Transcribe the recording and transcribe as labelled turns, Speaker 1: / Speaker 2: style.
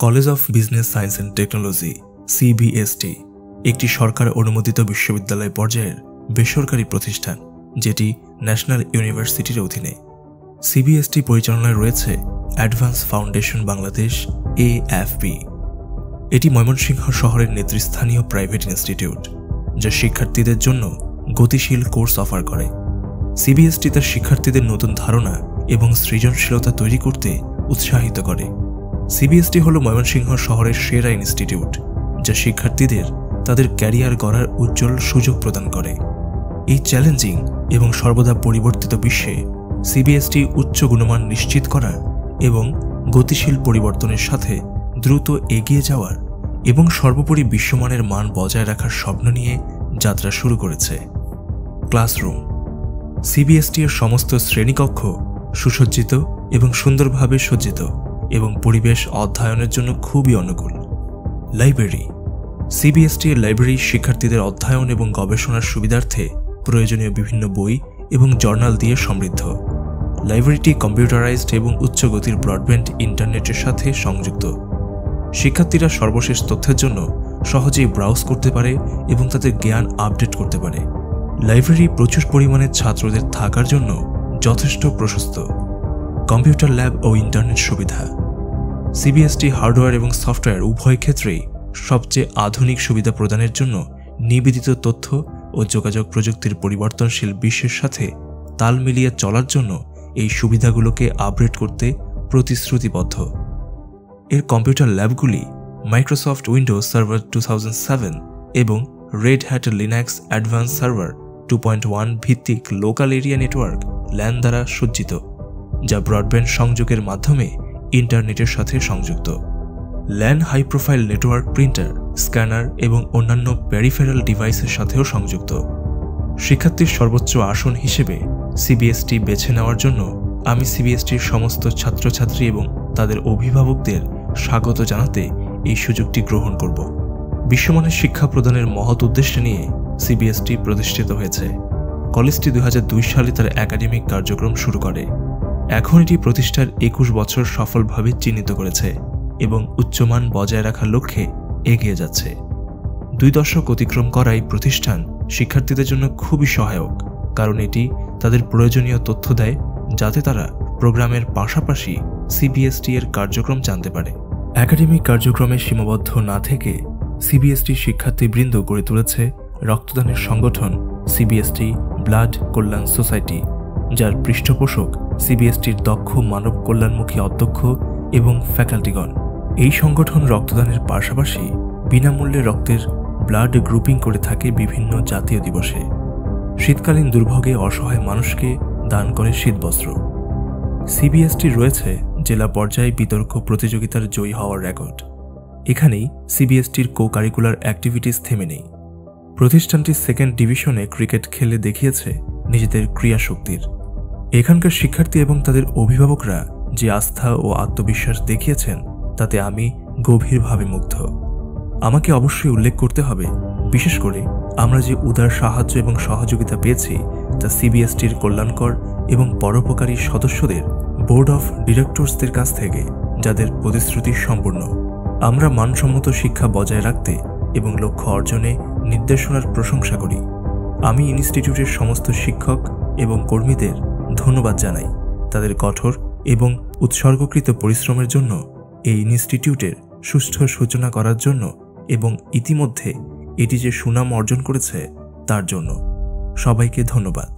Speaker 1: College of business science and technology CBST একটি সরকার অনুমোদিত বিশ্ববিদ্যালয় পর্যায়ের বেসরকারি প্রতিষ্ঠান, যেটি ন্যাশনাল ইউনিভার্সিটির অধীনে। সিবিএসটি পরিচালনায় রয়েছে অ্যাডভান্স ফাউন্ডেশন বাংলাদেশ AFB। এটি ময়মনসিংহ শহরের নেতৃস্থানীয় প্রাইভেট ইনস্টিটিউট, যা শিক্ষার্থীদের জন্য গতিশীল কোর্স অফার করে। সিবিএসটি তার শিক্ষার্থীদের নতুন ধারণা এবং সৃজনশীলতা তৈরি করতে উৎসাহিত করে। সিবিএসটি হল ময়মনসিংহ শহরের সেরা ইনস্টিটিউট, যা শিক্ষার্থীদের তাদের ক্যারিয়ার গড়ার উজ্জ্বল সুযোগ প্রদান করে। এই চ্যালেঞ্জিং এবং সর্বদা পরিবর্তিত বিশ্বে সিবিএসটি উচ্চ গুণমান নিশ্চিত করার এবং গতিশীল পরিবর্তনের সাথে দ্রুত এগিয়ে যাওয়ার এবং সর্বোপরি বিশ্বমানের মান বজায় রাখার স্বপ্ন নিয়ে যাত্রা শুরু করেছে। ক্লাসরুম। সিবিএসটি এর সমস্ত শ্রেণীকক্ষ সুসজ্জিত এবং সুন্দরভাবে সজ্জিত এবং পরিবেশ অধ্যয়নের জন্য খুবই অনুকূল। লাইব্রেরি। সিবিএসটি এর লাইব্রেরি শিক্ষার্থীদের অধ্যয়ন এবং গবেষণার সুবিধার্থে প্রয়োজনীয় বিভিন্ন বই এবং জার্নাল দিয়ে সমৃদ্ধ। লাইব্রেরিটি কম্পিউটারাইজড এবং উচ্চ গতির ব্রডব্যান্ড ইন্টারনেটের সাথে সংযুক্ত। শিক্ষার্থীরা সর্বশেষ তথ্যের জন্য সহজেই ব্রাউজ করতে পারে এবং তাদের জ্ঞান আপডেট করতে পারে। লাইব্রেরি প্রচুর পরিমাণে ছাত্রদের থাকার জন্য যথেষ্ট প্রশস্ত। কম্পিউটার ল্যাব ও ইন্টারনেট সুবিধা। সিবিএসটি হার্ডওয়্যার এবং সফটওয়্যার উভয় ক্ষেত্রেই সবচেয়ে আধুনিক সুবিধা প্রদানের জন্য নিবেদিত তথ্য ও যোগাযোগ প্রযুক্তির পরিবর্তনশীল বিশ্বের সাথে তাল মিলিয়ে চলার জন্য এই সুবিধাগুলোকে আপগ্রেড করতে প্রতিশ্রুতিবদ্ধ। এর কম্পিউটার ল্যাবগুলি মাইক্রোসফট উইন্ডোজ সার্ভার 2007 এবং Red Hat Linux advance server 2.1 ভিত্তিক লোকাল এরিয়া নেটওয়ার্ক LAN দ্বারা সজ্জিত, যা ব্রডব্যান্ড সংযোগের মাধ্যমে ইন্টারনেটের সাথে সংযুক্ত। LAN high profile network printer, scanner এবং অন্যান্য পেরিফেরাল ডিভাইসের সাথেও সংযুক্ত। শিক্ষার্থীর সর্বোচ্চ আসন হিসেবে সিবিএসটি বেছে নেওয়ার জন্য আমি সিবিএসটির সমস্ত ছাত্রছাত্রী এবং তাদের অভিভাবকদের স্বাগত জানাতে এই সুযোগটি গ্রহণ করব। বিশ্বমানের শিক্ষা প্রদানের মহৎ উদ্দেশ্য নিয়ে সিবিএসটি প্রতিষ্ঠিত হয়েছে। কলেজটি 2002 সালে তার একাডেমিক কার্যক্রম শুরু করে। এখন এটি প্রতিষ্ঠার 21 বছর সফলভাবে চিহ্নিত করেছে এবং উচ্চমান বজায় রাখার লক্ষ্যে এগিয়ে যাচ্ছে। 2 দশক অতিক্রম করাই প্রতিষ্ঠান শিক্ষার্থীদের জন্য খুবই সহায়ক, কারণ এটি তাদের প্রয়োজনীয় তথ্য দেয় যাতে তারা প্রোগ্রামের পাশাপাশি সিবিএসটি এর কার্যক্রম জানতে পারে। একাডেমিক কার্যক্রমে সীমাবদ্ধ না থেকে সিবিএসটি শিক্ষার্থীবৃন্দ গড়ে তুলেছে রক্তদানের সংগঠন সিবিএসটি ব্লাড কল্যাণ সোসাইটি, যার পৃষ্ঠপোষক সিবিএসটির দক্ষ মানব কল্যাণমুখী অধ্যক্ষ এবং ফ্যাকাল্টিগণ। এই সংগঠন রক্তদানের পাশাপাশি বিনামূল্যে রক্তের ব্লাড গ্রুপিং করে থাকে বিভিন্ন জাতীয় দিবসে। শীতকালীন দুর্ভোগে অসহায় মানুষকে দান করে শীতবস্ত্র। সিবিএসটি রয়েছে জেলা পর্যায়ে বিতর্ক প্রতিযোগিতার জয়ী হওয়ার রেকর্ড। এখানেই সিবিএসটির কো কারিকুলার অ্যাক্টিভিটিস থেমে নেই। প্রতিষ্ঠানটি 2nd ডিভিশনে ক্রিকেট খেলে দেখিয়েছে নিজেদের ক্রীড়াশক্তির। এখানকার শিক্ষার্থী এবং তাদের অভিভাবকরা যে আস্থা ও আত্মবিশ্বাস দেখিয়েছেন তাতে আমি গভীরভাবে মুগ্ধ। আমাকে অবশ্যই উল্লেখ করতে হবে, বিশেষ করে আমরা যে উদার সাহায্য এবং সহযোগিতা পেয়েছি তা সিবিএসটির কল্যাণকর এবং পরোপকারী সদস্যদের বোর্ড অফ ডিরেক্টরসদের কাছ থেকে, যাদের প্রতিশ্রুতি সম্পূর্ণ। আমরা মানসম্মত শিক্ষা বজায় রাখতে এবং লক্ষ্য অর্জনে নির্দেশনার প্রশংসা করি। আমি ইনস্টিটিউটের সমস্ত শিক্ষক এবং কর্মীদের ধন্যবাদ জানাই তাদের কঠোর এবং উৎসর্গকৃত পরিশ্রমের জন্য, এই ইনস্টিটিউটের সুষ্ঠু সূচনা করার জন্য এবং ইতিমধ্যে এটি যে সুনাম অর্জন করেছে তার জন্য। সবাইকে ধন্যবাদ।